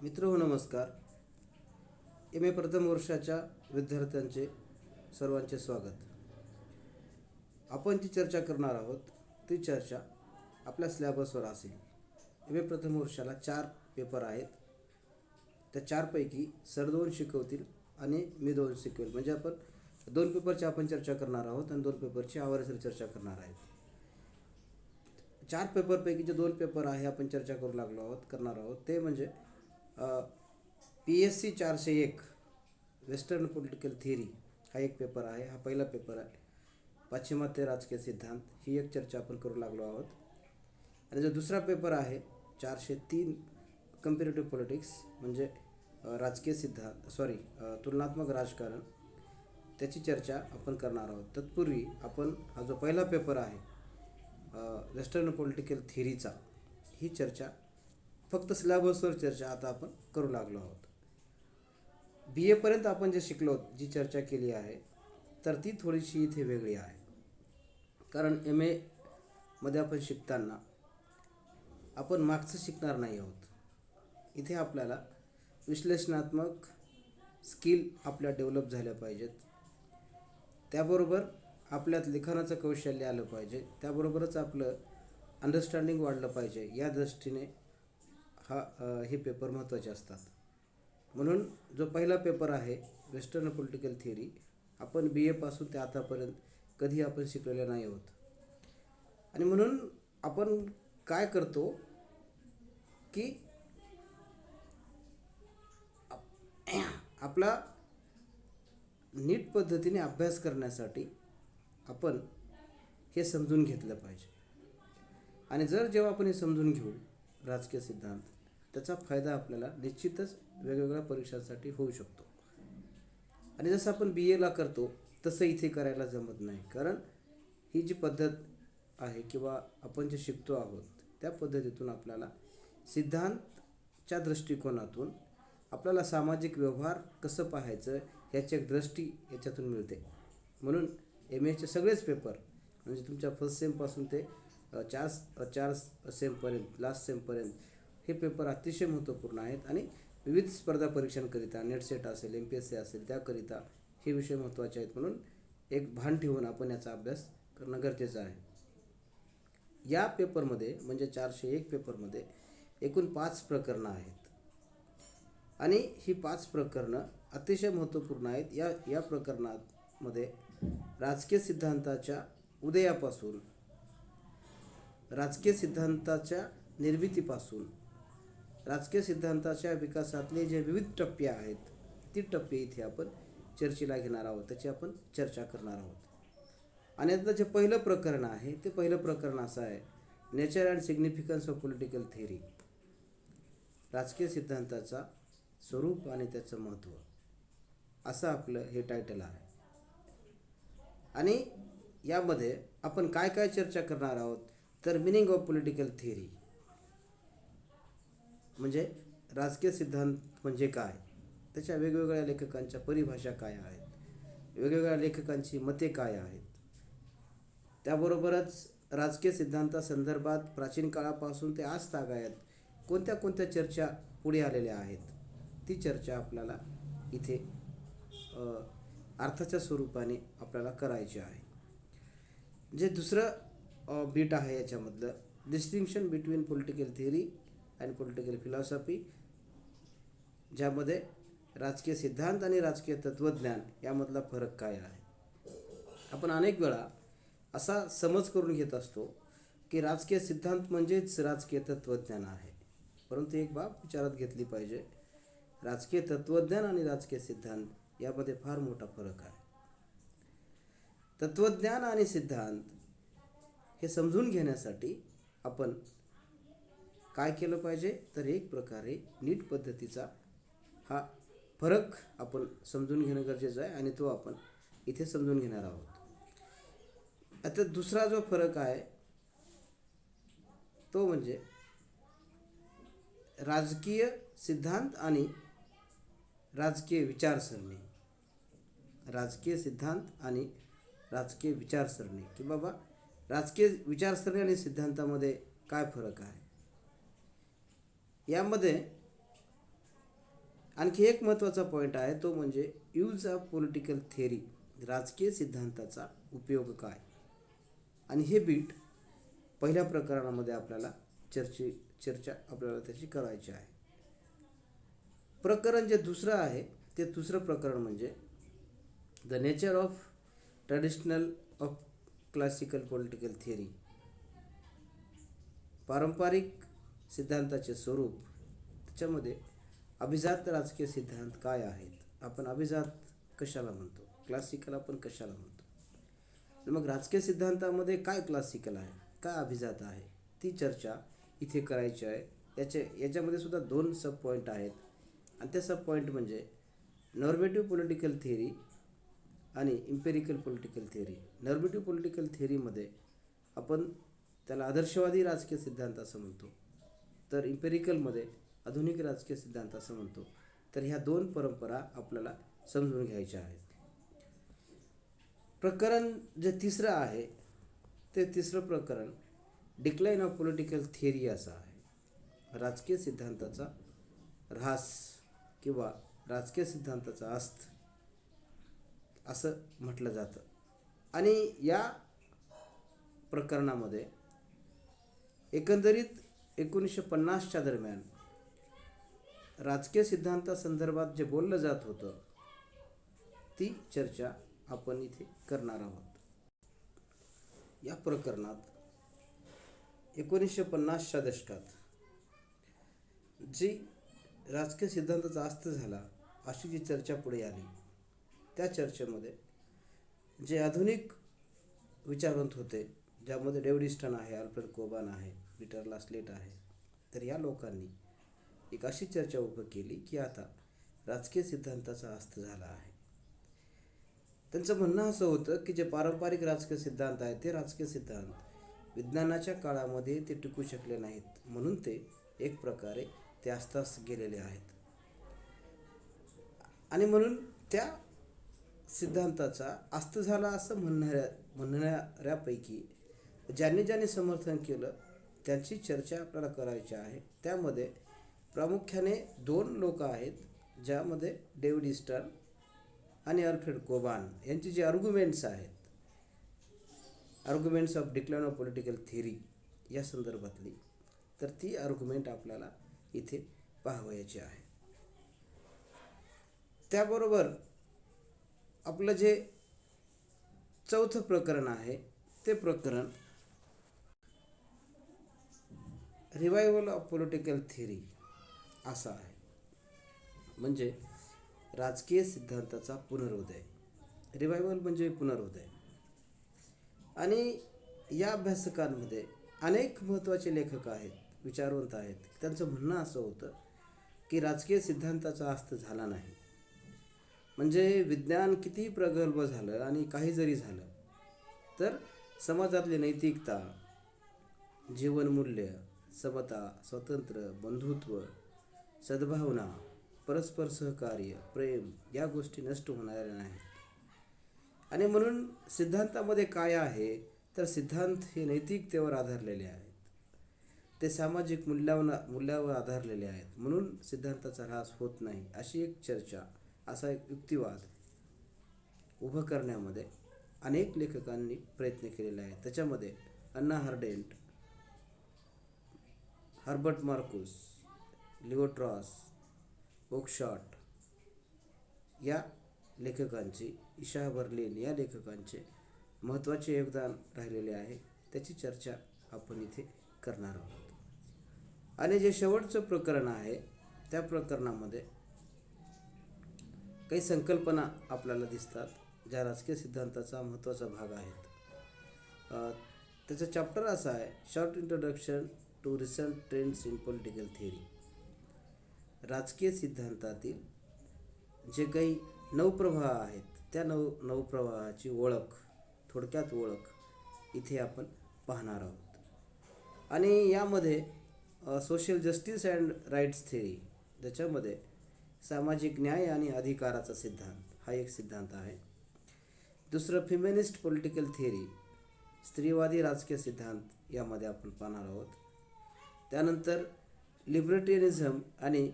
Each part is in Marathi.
मित्र नमस्कार. MA प्रथम वर्षाच्या विद्यार्थ्यांचे सर्वांचे स्वागत. आपण जी चर्चा करणार आहोत ती चर्चा आपल्या सिलेबसवर असेल. MA प्रथम वर्षाला 4 पेपर आहेत. त्या 4पैकी सर 2 शिकवतील आणि मी 2 शिकवेल. म्हणजे आपण 2 पेपरची आपण चर्चा करणार आहोत आणि 2 पेपरची आवारसर चर्चा करणार आहेत. 4 पेपरपैकी जे 2 पेपर आहे आपण चर्चा करणार आहोत ते म्हणजे PSC 401 वेस्टर्न पॉलिटिकल थिअरी हा एक पेपर आहे. हा पहिला पेपर आहे. पाश्चिमात्य राजकीय सिद्धांत ही एक चर्चा आपण करू लागलो आहोत. आणि जो दुसरा पेपर आहे 403 कंपेरेटिव्ह पॉलिटिक्स म्हणजे राजकीय सिद्धांत तुलनात्मक राजकारण त्याची चर्चा आपण करणार आहोत. तत्पूर्वी आपण हा जो पहिला पेपर आहे वेस्टर्न पॉलिटिकल थिअरीचा ही चर्चा फक्त सिलेबसवर चर्चा आता आपण करू लागलो आहोत. BA पर्यंत आपण जे शिकलो जी चर्चा केली आहे तर ती थोडीशी इथे वेगळी आहे. कारण MA मध्ये आपण शिकताना आपण मागचं शिकणार नाही आहोत. इथे आपल्याला विश्लेषणात्मक स्किल आपल्या डेव्हलप झाल्या पाहिजेत. त्याबरोबर आपल्यात लिखाणाचं कौशल्य आलं पाहिजे. त्याबरोबरच आपलं अंडरस्टँडिंग वाढलं पाहिजे. या दृष्टीने हे पेपर महत्त्वाचे असतात. म्हणून जो पहिला पेपर आहे वेस्टर्न पॉलिटिकल थिअरी आपण BA पासून ते आतापर्यंत कधी आपण शिकलेले नाही आहोत. आणि म्हणून आपण काय करतो की आपला नीट पद्धतीने अभ्यास करण्यासाठी आपण हे समजून घेतलं पाहिजे. आणि जेव्हा आपण हे समजून घेऊ राजकीय सिद्धांत त्याचा फायदा आपल्याला निश्चितच वेगवेगळ्या परीक्षांसाठी होऊ शकतो. आणि जसं आपण BAला करतो तसं इथे करायला जमत नाही. कारण ही जी पद्धत आहे किंवा आपण जे शिकतो आहोत त्या पद्धतीतून आपल्याला सिद्धांतच्या दृष्टिकोनातून आपल्याला सामाजिक व्यवहार कसं पाहायचं ह्याची एक दृष्टी याच्यातून मिळते. म्हणून MAचे सगळेच पेपर म्हणजे तुमच्या फर्स्ट सेमपासून ते चार सेमपर्यंत लास्ट सेमपर्यंत हे पेपर अतिशय महत्त्वपूर्ण आहेत. आणि विविध स्पर्धा परीक्षांकरिता नेट सेट असेल MPSC असेल त्याकरिता हे विषय महत्त्वाचे आहेत. म्हणून एक भान ठेवून आपण याचा अभ्यास करणं गरजेचं आहे. या पेपरमध्ये म्हणजे 401 पेपरमध्ये एकूण 5 प्रकरणं आहेत. आणि ही 5 प्रकरणं अतिशय महत्त्वपूर्ण आहेत. या प्रकरणामध्ये राजकीय सिद्धांताच्या उदयापासून राजकीय सिद्धांताच्या निर्मितीपासून राजकीय सिद्धांताच्या विकासातले जे विविध टप्पे आहेत ती टप्पे इथे आपण चर्चेला घेणार आहोत. त्याची आपण चर्चा करणार आहोत. आणि आता जे पहिलं प्रकरण आहे ते पहिलं प्रकरण असं आहे nature and significance of political theory. राजकीय सिद्धांताचा स्वरूप आणि त्याचं महत्त्व असं आपलं हे टायटल आहे. आणि यामध्ये आपण काय काय चर्चा करणार आहोत तर मिनिंग ऑफ पॉलिटिकल थिअरी म्हणजे राजकीय सिद्धांत म्हणजे काय, त्याच्या वेगवेगळ्या लेखकांच्या परिभाषा काय आहेत, वेगवेगळ्या लेखकांची मते काय आहेत. त्याबरोबरच राजकीय सिद्धांतासंदर्भात प्राचीन काळापासून ते आज तागायत कोणत्या कोणत्या चर्चा पुढे आलेल्या आहेत ती चर्चा आपल्याला इथे अर्थाच्या स्वरूपाने आपल्याला करायची आहे. जे दुसरं बीट आहे याच्यामधलं distinction between political theory and political philosophy, ज्यामध्ये राजकीय सिद्धांत आणि राजकीय तत्त्वज्ञान यामधला फरक काय आहे. आपण अनेक वेळा असा समज करून घेत असतो की राजकीय सिद्धांत म्हणजेच राजकीय तत्त्वज्ञान आहे. परंतु एक बाब विचारात घेतली पाहिजे, राजकीय तत्त्वज्ञान आणि राजकीय सिद्धांत यामध्ये फार मोठा फरक आहे. तत्त्वज्ञान आणि सिद्धांत हे समजून घेण्यासाठी आपण काय केलं पाहिजे तर एक प्रकारे नीट पद्धतीचा हा फरक आपण समजून घेणं गरजेचं आहे आणि तो आपण इथे समजून घेणार आहोत. आता दुसरा जो फरक आहे तो म्हणजे राजकीय सिद्धांत आणि राजकीय विचारसरणी. राजकीय सिद्धांत आणि राजकीय विचारसरणी की बाबा राजकीय विचारसरणी आणि सिद्धांतामध्ये काय फरक आहे. यामध्ये आणखी एक महत्त्वाचा पॉईंट आहे, तो म्हणजे यूज ऑफ पॉलिटिकल थेअरी, राजकीय सिद्धांताचा उपयोग काय. आणि हे बीट पहिल्या प्रकरणामध्ये आपल्याला चर्चा आपल्याला त्याची करायची आहे. प्रकरण जे दुसरं आहे ते दुसरं प्रकरण म्हणजे the nature of traditional of classical political theory, पारंपरिक सिद्धांताचे स्वरूप. त्याच्यामध्ये अभिजात राजकीय सिद्धांत काय आहेत, आपण अभिजात कशाला म्हणतो, क्लासिकल आपण कशाला म्हणतो. मग राजकीय सिद्धांतामध्ये काय क्लासिकल आहे, काय अभिजात आहे, ती चर्चा इथे करायची आहे. याच्यामध्ये सुद्धा 2 सब पॉईंट आहेत. आणि ते सब पॉईंट म्हणजे नॉर्मेटिव्ह पॉलिटिकल थिअरी आणि empirical political theory. Normative political थिअरीमध्ये आपण त्याला आदर्शवादी राजकीय सिद्धांत असं म्हणतो, तर इम्पेरिकलमध्ये आधुनिक राजकीय सिद्धांत असं म्हणतो. तर ह्या 2 परंपरा आपल्याला समजून घ्यायच्या आहेत. प्रकरण जे तिसरं आहे ते तिसरं प्रकरण डिक्लाइन ऑफ पॉलिटिकल थिअरी असं आहे. राजकीय सिद्धांताचा ऱ्हास किंवा राजकीय सिद्धांताचा अस्त असं म्हटलं जातं. आणि या प्रकरणामध्ये एकंदरीत 1950च्या दरम्यान राजकीय सिद्धांतासंदर्भात जे बोललं जात होतं ती चर्चा आपण इथे करणार आहोत. या प्रकरणात 1950च्या दशकात जी राजकीय सिद्धांताचा अस्त झाला अशी जी चर्चा पुढे आली, त्या चर्चेमध्ये जे आधुनिक विचारवंत होते, ज्यामध्ये डेव्हिड ईस्टन आहे, अल्फ्रेड कोबान आहे, पीटर लास्लेट आहे, तर या लोकांनी एक अशी चर्चा उभी केली की आता राजकीय सिद्धांताचा अस्त झाला आहे. त्यांचं म्हणणं असं होतं की जे पारंपरिक राजकीय सिद्धांत आहेत ते राजकीय सिद्धांत विज्ञानाच्या काळामध्ये ते टिकू शकले नाहीत, म्हणून ते एक प्रकारे ते अस्तास गेलेले आहेत. आणि म्हणून त्या सिद्धांताचा अस्त झाला असं म्हणणाऱ्यापैकी ज्यांनी समर्थन केलं त्यांची चर्चा आपल्याला करायची आहे. त्यामध्ये प्रामुख्याने 2 लोक आहेत, ज्यामध्ये डेव्हिड ईस्टन आणि अल्फ्रेड कोबान यांची जी आर्ग्युमेंट्स आहेत, arguments of decline of political theory या संदर्भातली, तर ती आर्ग्युमेंट आपल्याला इथे पाहावयाची आहे. त्याबरोबर आपलं जे चौथं प्रकरण आहे ते प्रकरण रिवायवल ऑफ पॉलिटिकल थिअरी असं आहे. म्हणजे राजकीय सिद्धांताचा पुनरुदय. रिवायवल म्हणजे पुनरुदय. आणि या अभ्यासकांमध्ये अनेक महत्त्वाचे लेखक आहेत, विचारवंत आहेत. त्यांचं म्हणणं असं होतं की राजकीय सिद्धांताचा अस्त झाला नाही. म्हणजे विज्ञान कितीही प्रगल्भ झालं आणि काही जरी झालं तर समाजातली नैतिकता, जीवनमूल्य, समता, स्वातंत्र्य, बंधुत्व, सद्भावना, परस्पर सहकार्य, प्रेम या गोष्टी नष्ट होणाऱ्या नाहीत. आणि म्हणून सिद्धांतामध्ये काय आहे तर सिद्धांत हे नैतिकतेवर आधारलेले आहेत, ते सामाजिक मूल्यावर आधारलेले आहेत. म्हणून सिद्धांताचा ऱ्हास होत नाही अशी एक चर्चा, असा एक युक्तिवाद उभं करण्यामध्ये अनेक लेखकांनी प्रयत्न केलेला आहे. त्याच्यामध्ये अन्ना हार्डेंट, हर्बर्ट मार्क्यूस, लिओ ट्रॉस, ओकशॉट या लेखकांचे, इशा बर्लिन या लेखकांचे महत्त्वाचे योगदान राहिलेले आहे. त्याची चर्चा आपण इथे करणार आहोत. आणि जे शेवटचं प्रकरण आहे त्या प्रकरणामध्ये काही संकल्पना आपल्याला दिसतात ज्या राजकीय सिद्धांताचा महत्त्वाचा भाग आहेत. त्याचं चॅप्टर असं आहे, short introduction to recent trends in political theory. राजकीय सिद्धांतातील जे काही नवप्रवाह आहेत त्या नवप्रवाहाची ओळख, थोडक्यात ओळख इथे आपण पाहणार आहोत. आणि यामध्ये social justice and rights theory, ज्याच्यामध्ये सामाजिक न्याय आणि अधिकाराचा सिद्धांत हा एक सिद्धांत आहे. दुसरं फेमिनिस्ट पॉलिटिकल थिअरी, स्त्रीवादी राजकीय सिद्धांत यामध्ये आपण पाहणार आहोत. त्यानंतर लिबर्टेरियनिझम आणि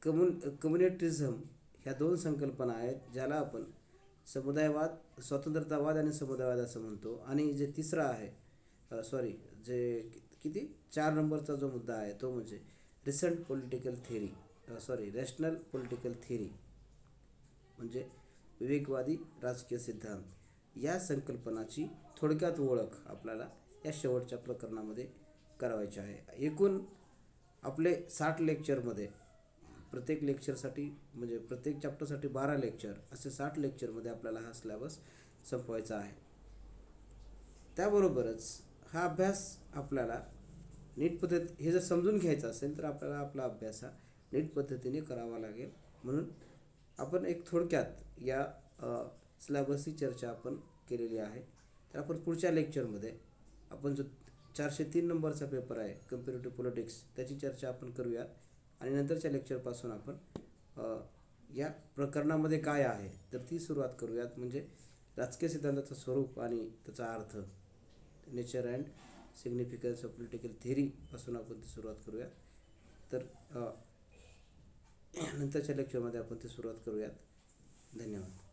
कम्युनिटिझम ह्या दोन संकल्पना आहेत, ज्याला आपण समुदायवाद, स्वतंत्रतावाद आणि समुदायवाद असं म्हणतो. आणि जे तिसरा आहे, सॉरी, जे किती 4 नंबरचा जो मुद्दा आहे तो म्हणजे recent political theory, sorry rational political theory, म्हणजे विवेकवादी राजकीय सिद्धांत. या संकल्पनाची थोडक्यात ओळख आपल्याला या शेवटच्या प्रकरणामध्ये करावायची आहे. एकूण आपले 60 लेक्चरमध्ये, प्रत्येक लेक्चरसाठी म्हणजे प्रत्येक चॅप्टरसाठी 12 लेक्चर, असे 60 लेक्चरमध्ये आपल्याला हा सिलेबस संपवायचा आहे. त्याबरोबरच हा अभ्यास आपल्याला नीट पद्धत हे जर समजून घ्यायचं असेल तर आपल्याला आपला अभ्यास हा नीट पद्धतीने करावा लागेल. म्हणून आपण एक थोडक्यात या सिलेबसची चर्चा आपण केलेली आहे. तर आपण पुढच्या लेक्चरमध्ये आपण जो 403 नंबरचा पेपर आहे कंपॅरेटिव्ह पॉलिटिक्स, त्याची चर्चा आपण करूयात. आणि नंतरच्या लेक्चरपासून आपण या प्रकरणामध्ये काय आहे तर ती सुरुवात करूयात. म्हणजे राजकीय सिद्धांताचं स्वरूप आणि त्याचा अर्थ, nature and significance of political थेअरीपासून आपण ती सुरुवात करूयात. तर नंतरच्या लेक्चरमध्ये आपण ती सुरुवात करूयात. धन्यवाद.